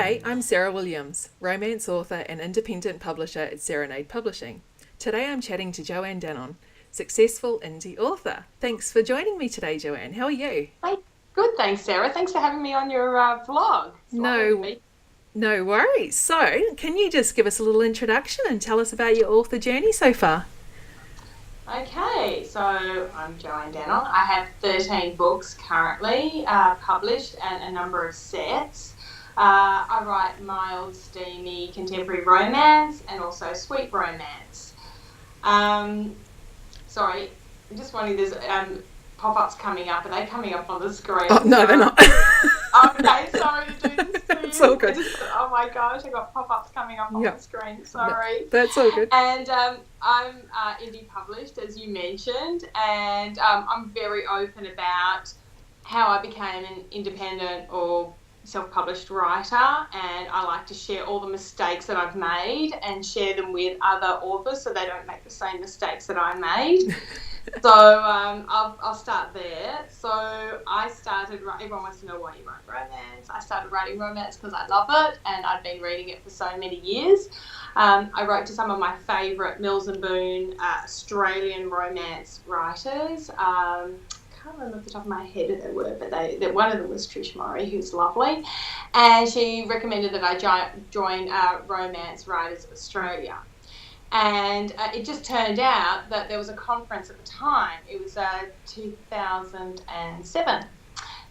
G'day, I'm Sarah Williams, romance author and independent publisher at Serenade Publishing. Today I'm chatting to Joanne Dannon, successful indie author. Thanks for joining me today, Joanne. How are you? Hey, good, thanks, Sarah. Thanks for having me on your vlog. It's lovely to No, meet no worries. So, can you just give us a little introduction and tell us about your author journey so far? you. Okay, so I'm Joanne Dannon. I have 13 books currently published and a number of sets. I write mild, steamy contemporary romance and also sweet romance. Um, Sorry, I'm just wondering, there's pop-ups coming up. Are they coming up on the Oh, screen? no, they're not. Okay, sorry to do this to It's all you. good. Oh my gosh, I got pop-ups coming up on Yeah, the screen. no, Sorry. that's all good. And I'm indie published, as you mentioned, and I'm very open about how I became an independent or self-published writer, and I like to share all the mistakes that I've made and share them with other authors so they don't make the same mistakes that I made. So I'll start there. So I started, everyone wants to know why you write romance. I started writing romance because I love it and I've been reading it for so many years. I wrote to some of my favourite Mills and Boon Australian romance writers. I can't remember off the top of my head who they were, but one of them was Trish Murray, who's lovely. And she recommended that I join Romance Writers Australia. And it just turned out that there was a conference at the time. It was 2007.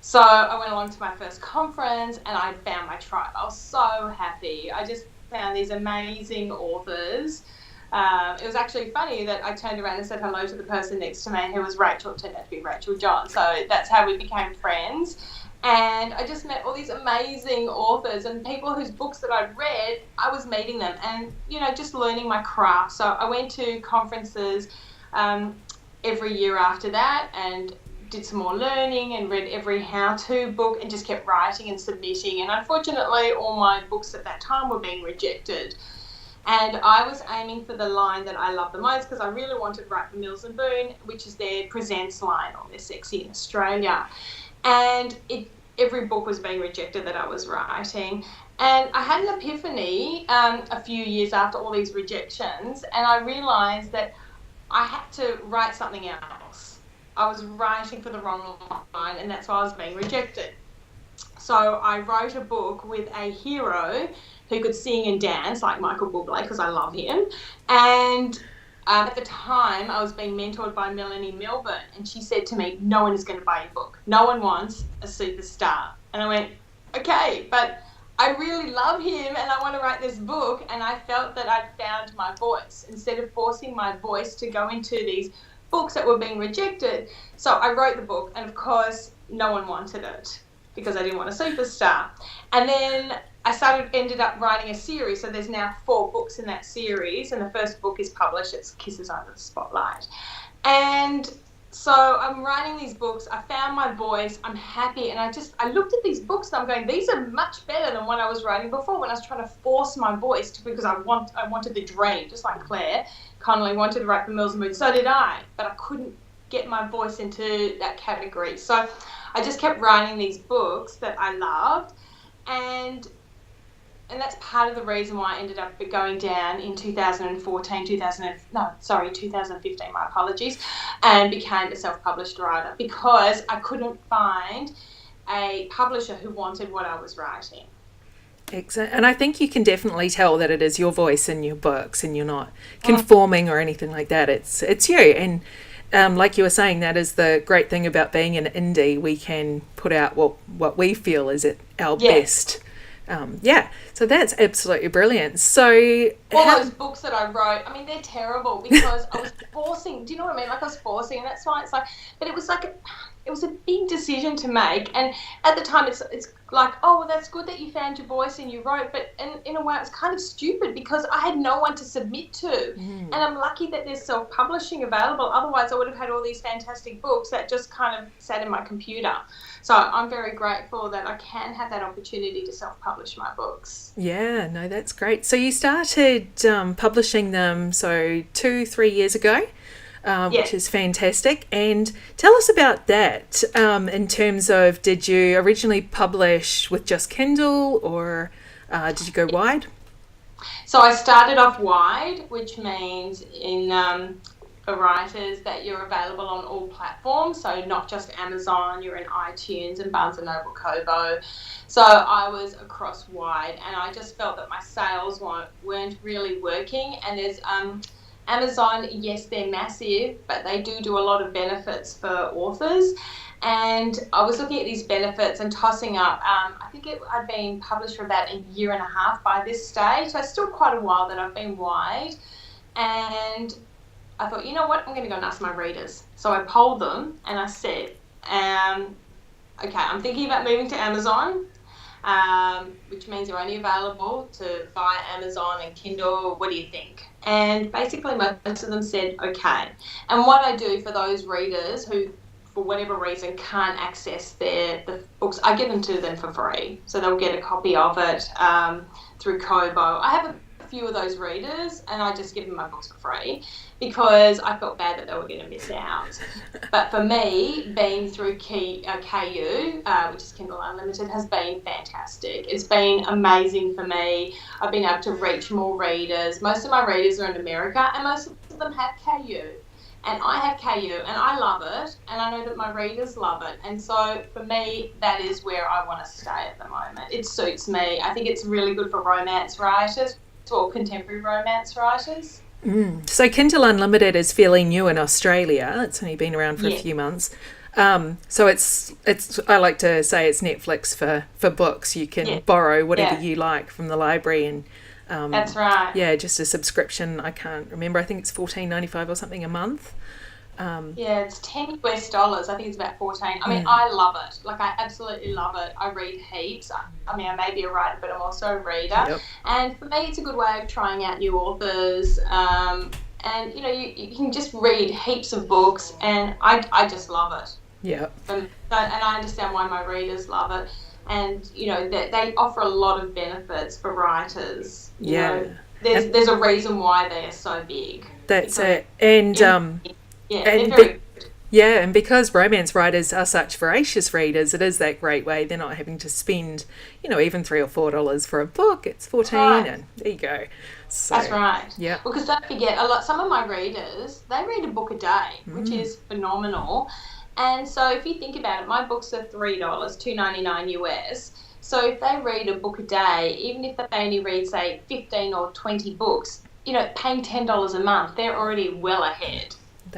So I went along to my first conference and I found my tribe. I was so happy. I just found these amazing authors. It was actually funny that I turned around and said hello to the person next to me, who was Rachel. It turned out to be Rachel John. So that's how we became friends. And I just met all these amazing authors and people whose books that I'd read, I was meeting them and, just learning my craft. So I went to conferences every year after that and did some more learning and read every how-to book and just kept writing and submitting. And unfortunately, all my books at that time were being rejected. And I was aiming for the line that I love the most because I really wanted to write for Mills and Boon, which is their Presents line, or their Sexy in Australia. And every book was being rejected that I was writing. And I had an epiphany a few years after all these rejections, and I realised that I had to write something else. I was writing for the wrong line, and that's why I was being rejected. So I wrote a book with a hero who could sing and dance like Michael Bublé, because I love him. And at the time, I was being mentored by Melanie Milburn, and she said to me, no one is going to buy your book. No one wants a superstar. And I went, okay, but I really love him and I want to write this book. And I felt that I'd found my voice instead of forcing my voice to go into these books that were being rejected. So I wrote the book, and of course, no one wanted it because I didn't want a superstar. And then I ended up writing a series. So there's now 4 books in that series, and the first book is published. It's Kisses Under the Spotlight. And so I'm writing these books. I found my voice. I'm happy. And I looked at these books and I'm going, these are much better than what I was writing before, when I was trying to force my voice because I wanted the dream, just like Claire Connolly wanted to write for Mills and Boon. So did I, but I couldn't get my voice into that category. So I just kept writing these books that I loved, and that's part of the reason why I ended up going down in 2015, my apologies, and became a self-published writer because I couldn't find a publisher who wanted what I was writing. Excellent. And I think you can definitely tell that it is your voice in your books and you're not conforming or anything like that. It's you. And like you were saying, that is the great thing about being an indie. We can put out what we feel is at our best. So that's absolutely brilliant. So all those books that I wrote, I mean, they're terrible because I was forcing, do you know what I mean? Like I was forcing, and that's why it's like, but it was a big decision to make. And at the time it's like, oh, well, that's good that you found your voice and you wrote, but in a way it's kind of stupid because I had no one to submit to. And I'm lucky that there's self-publishing available. Otherwise I would have had all these fantastic books that just kind of sat in my computer. So I'm very grateful that I can have that opportunity to self-publish my books. Yeah, no, that's great. So you started publishing them 2-3 years ago. Which is fantastic. And tell us about that in terms of, did you originally publish with just Kindle, or Did you go wide? So I started off wide, which means for writers that you're available on all platforms, so not just Amazon, you're in iTunes and Barnes & Noble, Kobo. So I was across wide, and I just felt that my sales weren't really working. And there's Amazon, yes, they're massive, but they do a lot of benefits for authors. And I was looking at these benefits and tossing up. I think I'd been published for about a year and a half by this stage. So it's still quite a while that I've been wide. And I thought, you know what, I'm going to go and ask my readers. So I polled them and I said, okay, I'm thinking about moving to Amazon, which means they're only available to buy Amazon and Kindle. What do you think? And basically most of them said, okay. And what I do for those readers who, for whatever reason, can't access the books, I give them to them for free. So they'll get a copy of it through Kobo. I have a few of those readers, and I just give them my books for free because I felt bad that they were going to miss out. But for me, being through KU, which is Kindle Unlimited, has been fantastic. It's been amazing for me. I've been able to reach more readers. Most of my readers are in America, and most of them have KU. And I have KU, and I love it, and I know that my readers love it. And so for me, that is where I want to stay at the moment. It suits me. I think it's really good for romance writers, or contemporary romance writers. So Kindle Unlimited is fairly new in Australia. It's only been around for a few months. So it's I like to say it's Netflix for books. You can borrow whatever you like from the library, and that's right. Yeah, just a subscription. I can't remember. I think it's $14.95 or something a month. It's $10. I think it's about 14. I mean, I love it. Like, I absolutely love it. I read heaps. I mean, I may be a writer, but I'm also a reader. Yep. And for me, it's a good way of trying out new authors. And, you know, you can just read heaps of books, and I just love it. Yeah. And I understand why my readers love it. And, you know, they offer a lot of benefits for writers. You know, there's a reason why they are so big. That's it. And and because romance writers are such voracious readers, it is that great way. They're not having to spend, you know, even $3 or $4 for a book. It's $14, and there you go. So, that's right. Yeah. Because don't forget, some of my readers, they read a book a day, which is phenomenal. And so if you think about it, my books are $3, $2.99 US. So if they read a book a day, even if they only read, say, 15 or 20 books, you know, paying $10 a month, they're already well ahead.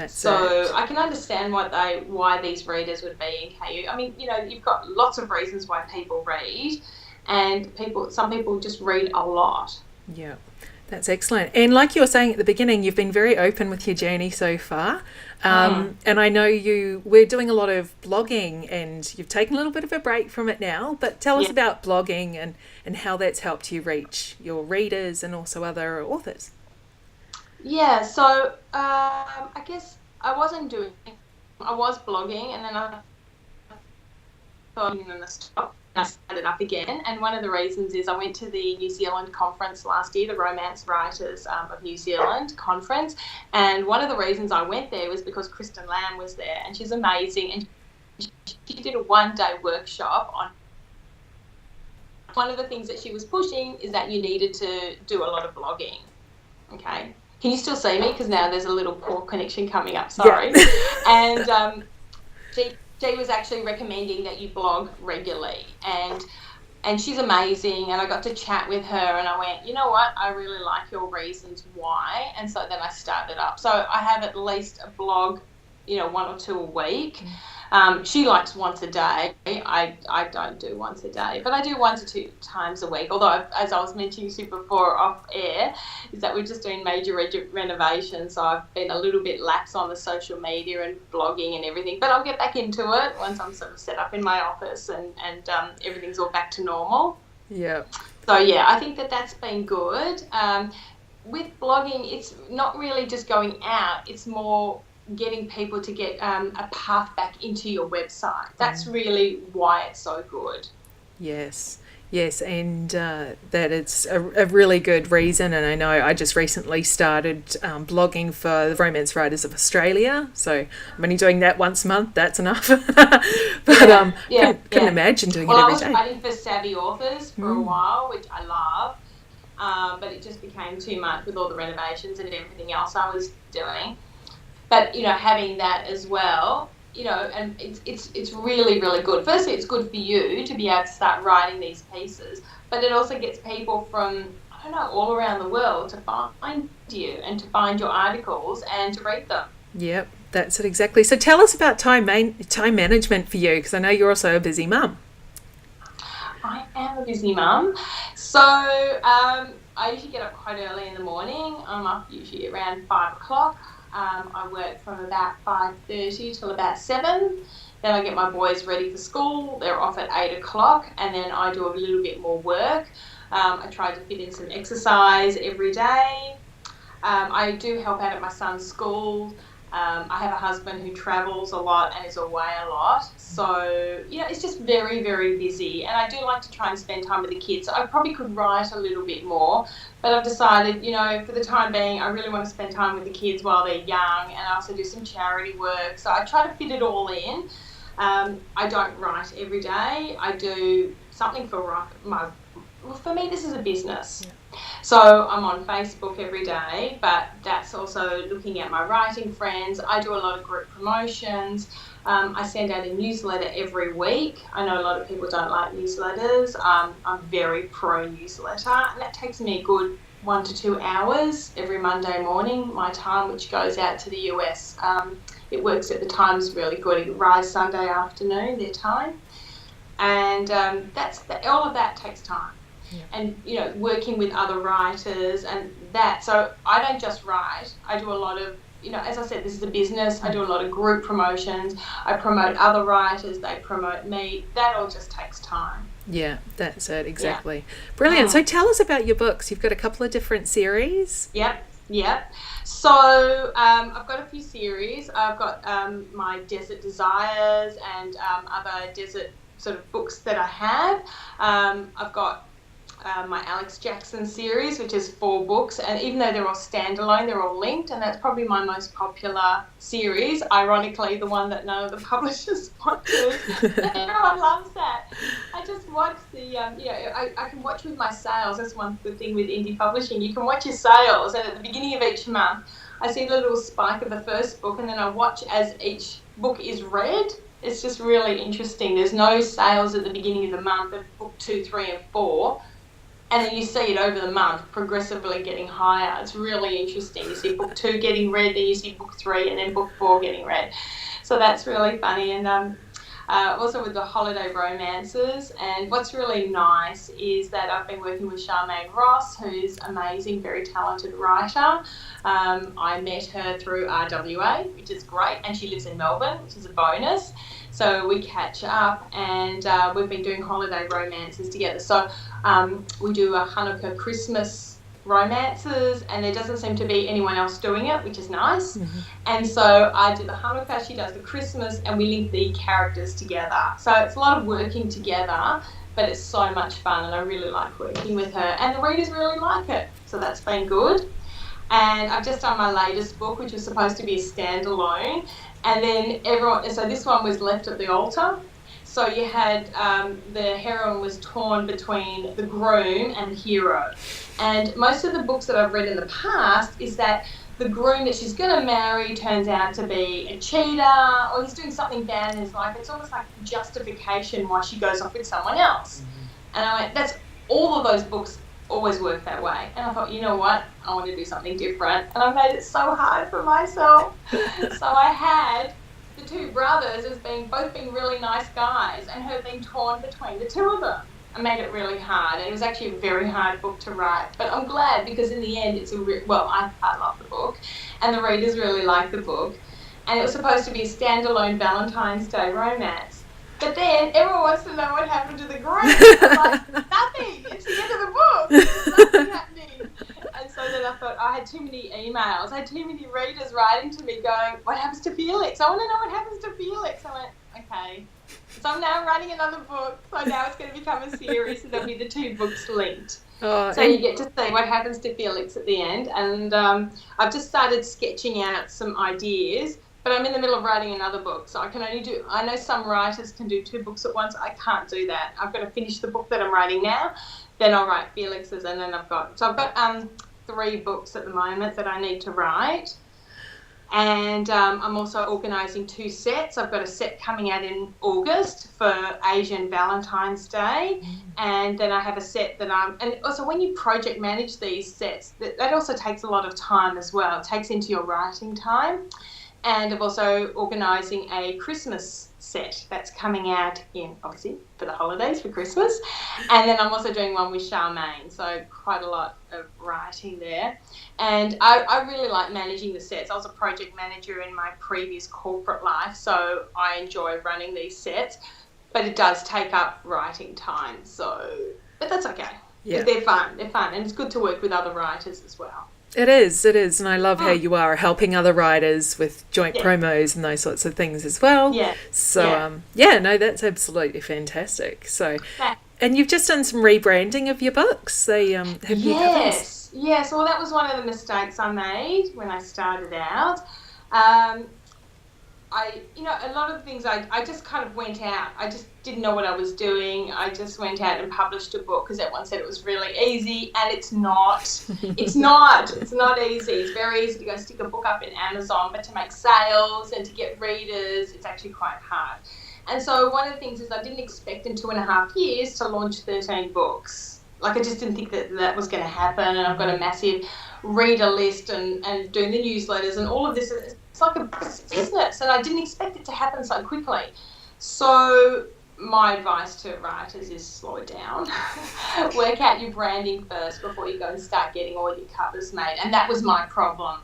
So I can understand why these readers would be in KU. I mean, you know, you've got lots of reasons why people read, and some people just read a lot. Yeah, that's excellent. And like you were saying at the beginning, you've been very open with your journey so far. And I know we're doing a lot of blogging, and you've taken a little bit of a break from it now, but tell us about blogging and how that's helped you reach your readers and also other authors. Yeah, so I guess I was blogging, and then I thought I'm going to stop. I started up again, and one of the reasons is I went to the New Zealand conference last year, the Romance Writers of New Zealand conference, and one of the reasons I went there was because Kristen Lamb was there, and she's amazing, and she did a one-day workshop on. One of the things that she was pushing is that you needed to do a lot of blogging. Okay. Can you still see me? Because now there's a little poor connection coming up. Sorry. Yeah. And she was actually recommending that you blog regularly. And she's amazing. And I got to chat with her, and I went, you know what? I really like your reasons why. And so then I started up. So I have at least a blog, you know, 1 or 2 a week. She likes once a day. I don't do once a day, but I do 1 to 2 times a week. Although, as I was mentioning to you before off air, is that we're just doing major renovations, so I've been a little bit lax on the social media and blogging and everything. But I'll get back into it once I'm sort of set up in my office and everything's all back to normal. Yeah. So yeah, I think that's been good. With blogging, it's not really just going out. It's more getting people to get a path back into your website. That's really why it's so good. Yes. Yes, and that it's a really good reason. And I know I just recently started blogging for the Romance Writers of Australia, so I'm only doing that once a month. That's enough. But couldn't imagine doing it every day. Well, I was writing for Savvy Authors for a while, which I love, but it just became too much with all the renovations and everything else I was doing. But having that as well, and it's really, really good. Firstly, it's good for you to be able to start writing these pieces, but it also gets people from, I don't know, all around the world to find you and to find your articles and to read them. Yep, that's it exactly. So tell us about time management for you, because I know you're also a busy mum. I am a busy mum. So I usually get up quite early in the morning. I'm up usually around 5 o'clock. I work from about 5:30 till about 7. Then I get my boys ready for school. They're off at 8 o'clock, and then I do a little bit more work. I try to fit in some exercise every day. I do help out at my son's school. I have a husband who travels a lot and is away a lot. So, it's just very, very busy. And I do like to try and spend time with the kids. So I probably could write a little bit more. But I've decided, for the time being, I really want to spend time with the kids while they're young. And I also do some charity work. So I try to fit it all in. I don't write every day. I do something for me, this is a business. Yeah. So I'm on Facebook every day, but that's also looking at my writing friends. I do a lot of group promotions. I send out a newsletter every week. I know a lot of people don't like newsletters. I'm very pro newsletter, and that takes me a good 1 to 2 hours every Monday morning, my time, which goes out to the US. It works at the times really good. It arrives Sunday afternoon, their time. And all of that takes time. Yeah. And working with other writers and that. So I don't just write. I do a lot of, as I said, this is a business. I do a lot of group promotions. I promote other writers. They promote me. That all just takes time. Yeah, that's it, exactly. Yeah. Brilliant. So tell us about your books. You've got a couple of different series. Yep. So I've got a few series. I've got my Desert Desires and other desert sort of books that I have. I've got my Alex Jackson series, which is 4 books, and even though they're all standalone, they're all linked, and that's probably my most popular series, ironically the one that none of the publishers want to. Everyone loves that. I just watch the I can watch with my sales. That's one good thing with indie publishing. You can watch your sales, and at the beginning of each month I see the little spike of the first book, and then I watch as each book is read. It's just really interesting. There's no sales at the beginning of the month of book 2, 3 and 4. And then you see it over the month progressively getting higher. It's really interesting. You see book 2 getting read, then you see book 3, and then book 4 getting read. So that's really funny. And also with the holiday romances. And what's really nice is that I've been working with Charmaine Ross, who's amazing, very talented writer. I met her through RWA, which is great, and she lives in Melbourne, which is a bonus. So we catch up, and we've been doing holiday romances together. So we do a Hanukkah Christmas romances, and there doesn't seem to be anyone else doing it, which is nice. Mm-hmm. And so I do the Hanukkah, she does the Christmas, and we link the characters together. So it's a lot of working together, but it's so much fun, and I really like working with her. And the readers really like it, so that's been good. And I've just done my latest book, which was supposed to be a standalone. And then so this one was left at the altar. So you had the heroine was torn between the groom and the hero. And most of the books that I've read in the past is that the groom that she's going to marry turns out to be a cheater, or he's doing something bad in his life. It's almost like justification why she goes off with someone else. Mm-hmm. And I went, that's all of those books always work that way. And I thought, you know what, I want to do something different. And I made it so hard for myself. So I had the 2 brothers as both being really nice guys, and her being torn between the 2 of them. I made it really hard, and it was actually a very hard book to write. But I'm glad, because in the end, I love the book, and the readers really like the book. And it was supposed to be a standalone Valentine's Day romance. But then everyone wants to know what happened to the groom. I'm like, nothing. It's the end of the book. There's nothing happening. And so then I thought, I had too many emails. I had too many readers writing to me going, what happens to Felix? I want to know what happens to Felix. I went, okay, So I'm now writing another book. So now it's going to become a series. So there'll be the 2 books linked. Oh, So you get to see what happens to Felix at the end. And I've just started sketching out some ideas, but I'm in the middle of writing another book. So I know some writers can do 2 books at once. I can't do that. I've got to finish the book that I'm writing now. Then I'll write Felix's, and then I've got 3 books at the moment that I need to write. And I'm also organising 2 sets. I've got a set coming out in August for Asian Valentine's Day. And then I have a set that and also when you project manage these sets, that also takes a lot of time as well. It takes into your writing time. And I'm also organising a Christmas set that's coming out obviously, for the holidays, for Christmas. And then I'm also doing one with Charmaine, so quite a lot of writing there. And I really like managing the sets. I was a project manager in my previous corporate life, so I enjoy running these sets. But it does take up writing time, but that's okay. Yeah. They're fun, and it's good to work with other writers as well. It is, and I love how you are helping other writers with joint promos and those sorts of things as well. Yeah. So, that's absolutely fantastic. So, and you've just done some rebranding of your books. They have new covers. Yes. Well, that was one of the mistakes I made when I started out. A lot of things I just kind of went out. I just didn't know what I was doing. I just went out and published a book because everyone said it was really easy, and it's not. It's not easy. It's very easy to go stick a book up in Amazon, but to make sales and to get readers, it's actually quite hard. And so one of the things is I didn't expect in 2.5 years to launch 13 books. Like I just didn't think that was going to happen, and I've got a massive reader list and doing the newsletters and all of this. It's like a business, and I didn't expect it to happen so quickly. So my advice to writers is slow it down. Work out your branding first before you go and start getting all your covers made. And that was my problem.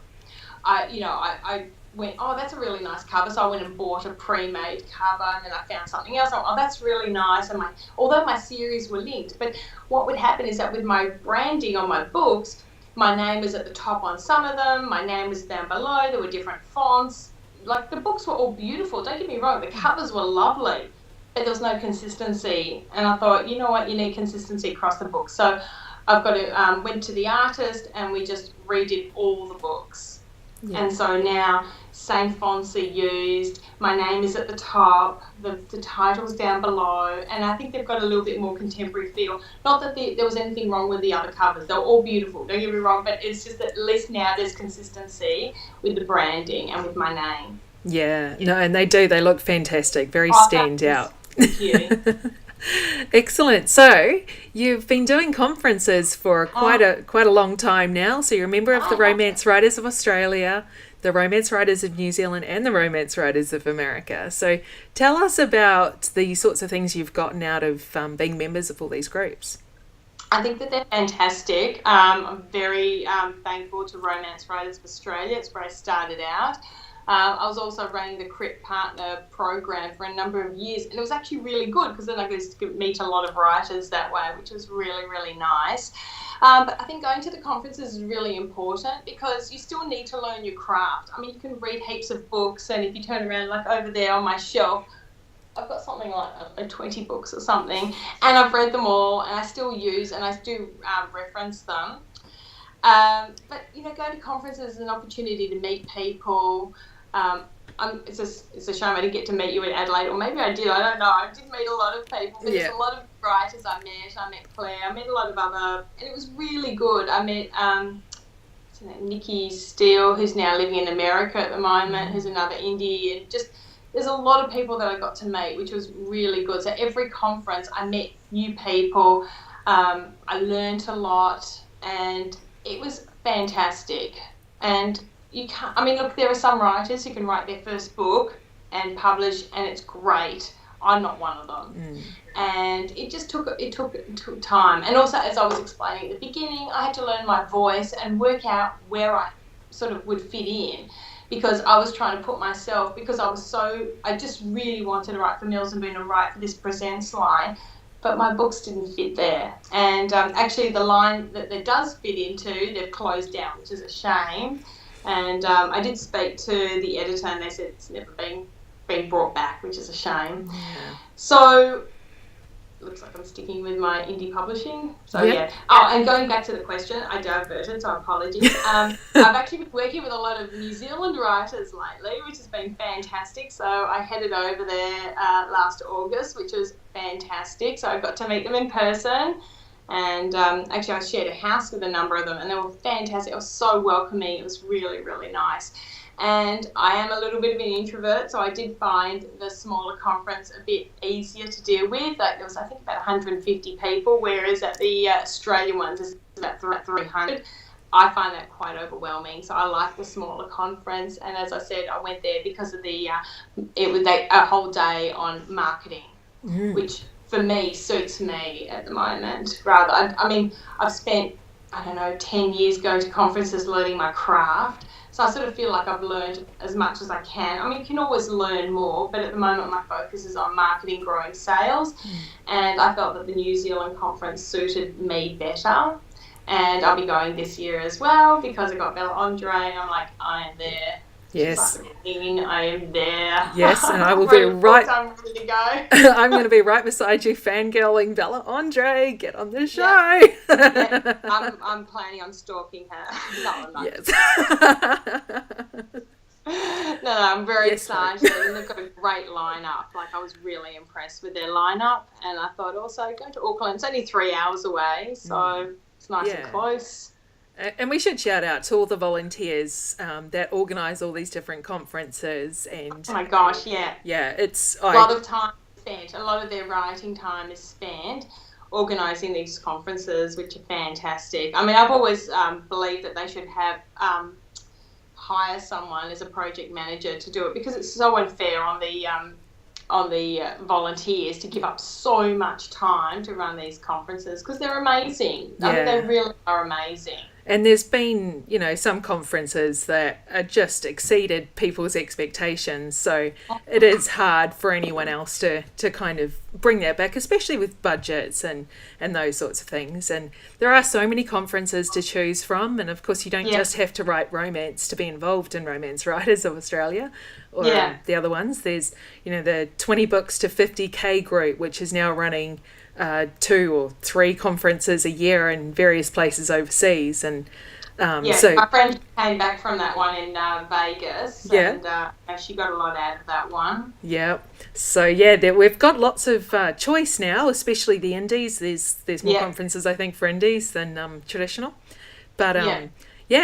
I went, oh, that's a really nice cover. So I went and bought a pre-made cover, and then I found something else. Oh, that's really nice. And although my series were linked, but what would happen is that with my branding on my books, my name was at the top on some of them. My name was down below. There were different fonts. Like, the books were all beautiful. Don't get me wrong. The covers were lovely, but there was no consistency. And I thought, you know what? You need consistency across the book. So I've got to went to the artist, and we just redid all the books. Yeah. And so now same fonts are used. My name is at the top. The title's down below. And I think they've got a little bit more contemporary feel. Not that there was anything wrong with the other covers. They're all beautiful. Don't get me wrong. But it's just that at least now there's consistency with the branding and with my name. Yeah. No, and they do. They look fantastic. Very stand out. Thank you. Excellent. So you've been doing conferences for quite a long time now. So you're a member of the Romance Writers of Australia, the Romance Writers of New Zealand, and the Romance Writers of America. So tell us about the sorts of things you've gotten out of being members of all these groups. I think that they're fantastic. I'm very thankful to Romance Writers of Australia. It's where I started out. I was also running the CRIT Partner program for a number of years, and it was actually really good because then I got to meet a lot of writers that way, which was really, really nice. But I think going to the conferences is really important because you still need to learn your craft. I mean, you can read heaps of books, and if you turn around, like over there on my shelf, I've got something like 20 books or something, and I've read them all, and I still use and I do reference them. But, going to conferences is an opportunity to meet people. It's a shame I didn't get to meet you in Adelaide, or maybe I did, I don't know. I did meet a lot of people, but there's a lot of writers I met Claire, I met a lot of other, and it was really good. I met Nikki Steele, who's now living in America at the moment, who's another indie, and just there's a lot of people that I got to meet, which was really good. So every conference I met new people, I learned a lot, and it was fantastic. And you can't, look, there are some writers who can write their first book and publish, and it's great. I'm not one of them. And it just took time. And also, as I was explaining at the beginning, I had to learn my voice and work out where I sort of would fit in, because I was trying to put myself, because I just really wanted to write for Mills and Boon and write for this Presents line, but my books didn't fit there. And actually the line that it does fit into, they've closed down, which is a shame. And I did speak to the editor, and they said it's never been been brought back, which is a shame. Yeah. So looks like I'm sticking with my indie publishing. So yeah. Oh, and going back to the question, I diverted, so apologies. I've actually been working with a lot of New Zealand writers lately, which has been fantastic. So I headed over there last August, which was fantastic. So I got to meet them in person. And actually, I shared a house with a number of them, and they were fantastic. It was so welcoming. It was really, really nice. And I am a little bit of an introvert, so I did find the smaller conference a bit easier to deal with. Like, there was, I think, about 150 people, whereas at the Australian ones, it's about 300. I find that quite overwhelming, so I like the smaller conference. And as I said, I went there because of it was a whole day on marketing, which for me suits me at the moment. Rather, I mean, I've spent, 10 years going to conferences learning my craft. So I sort of feel like I've learned as much as I can. I mean, you can always learn more, but at the moment my focus is on marketing, growing sales. And I felt that the New Zealand conference suited me better. And I'll be going this year as well because I got Bella Andre, and I'm like, I am there. Yes. Like I am there. Yes, and I will be right. I'm ready to go. I'm going to be right beside you, fangirling Bella Andre. Get on the show. Yeah. I'm planning on stalking her. No, I'm not. Yes. No, I'm very excited, and they've got a great lineup. Like, I was really impressed with their lineup, and I thought also going to Auckland. It's only 3 hours away, so it's nice and close. And we should shout out to all the volunteers that organise all these different conferences. And oh my gosh, yeah. Yeah, it's a lot of time spent. A lot of their writing time is spent organising these conferences, which are fantastic. I mean, I've always believed that they should have hire someone as a project manager to do it, because it's so unfair on the volunteers to give up so much time to run these conferences, because they're amazing. I mean, they really are amazing. And there's been, some conferences that are just exceeded people's expectations. So it is hard for anyone else to kind of bring that back, especially with budgets and those sorts of things. And there are so many conferences to choose from. And of course, you don't just have to write romance to be involved in Romance Writers of Australia or the other ones. There's, the 20 books to 50K group, which is now running 2 or 3 conferences a year in various places overseas. And so my friend came back from that one in Vegas, and she got a lot out of that one. So we've got lots of choice now, especially the indies. There's more conferences, I think, for indies than traditional, but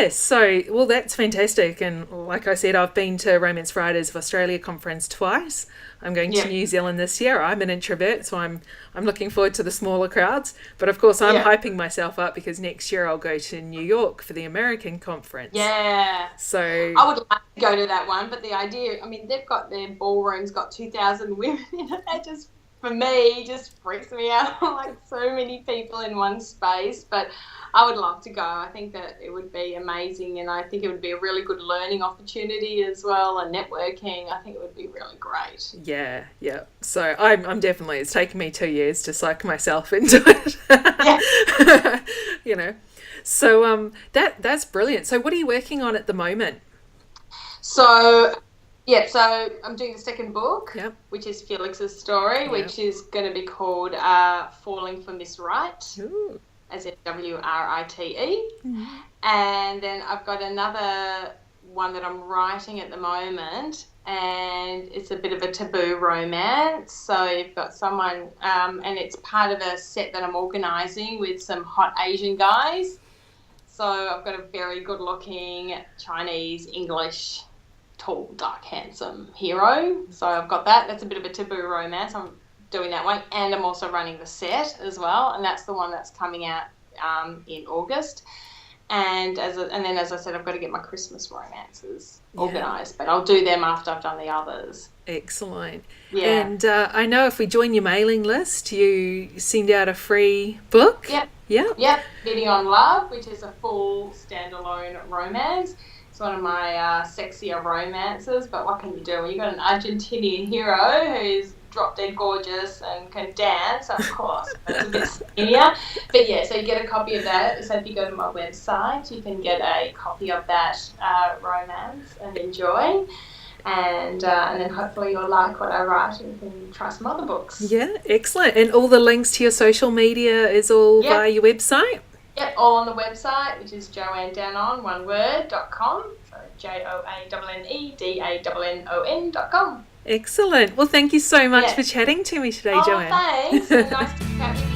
so, well, that's fantastic. And like I said, I've been to Romance Writers of Australia conference twice. I'm going to New Zealand this year. I'm an introvert, so I'm looking forward to the smaller crowds. But of course, I'm hyping myself up because next year I'll go to New York for the American conference. Yeah. So I would like to go to that one, but the idea, I mean, they've got their ballrooms got 2,000 women in it. That just, for me, just freaks me out. Like, so many people in one space, but I would love to go. I think that it would be amazing, and I think it would be a really good learning opportunity as well, and networking. I think it would be really great. Yeah. So I'm definitely, it's taken me 2 years to psych myself into it. So that's brilliant. So what are you working on at the moment? So I'm doing the second book, which is Felix's story, which is going to be called Falling for Miss Right. Ooh. As in WRITE. And then I've got another one that I'm writing at the moment, and it's a bit of a taboo romance. So you've got someone, and it's part of a set that I'm organising with some hot Asian guys. So I've got a very good-looking Chinese, English, tall, dark, handsome hero. So I've got that. That's a bit of a taboo romance. I'm doing that one, and I'm also running the set as well, and that's the one that's coming out in August. And then as I said, I've got to get my Christmas romances organised, but I'll do them after I've done the others. Excellent. And I know if we join your mailing list, you send out a free book. Yep. Bidding on Love, which is a full standalone romance. It's one of my sexier romances, but what can you do when you've got an Argentinian hero who's drop dead gorgeous and can dance? Of course, it's a bit skinnier. But so you get a copy of that. So if you go to my website, you can get a copy of that romance and enjoy. and then hopefully you'll like what I write and can try some other books. Yeah, excellent. And all the links to your social media is all via your website? Yep, all on the website, which is joannedannon, one word.com. So JoanneDannon.com. Excellent. Well, thank you so much for chatting to me today, Joanne. Thanks. Nice to chat with you.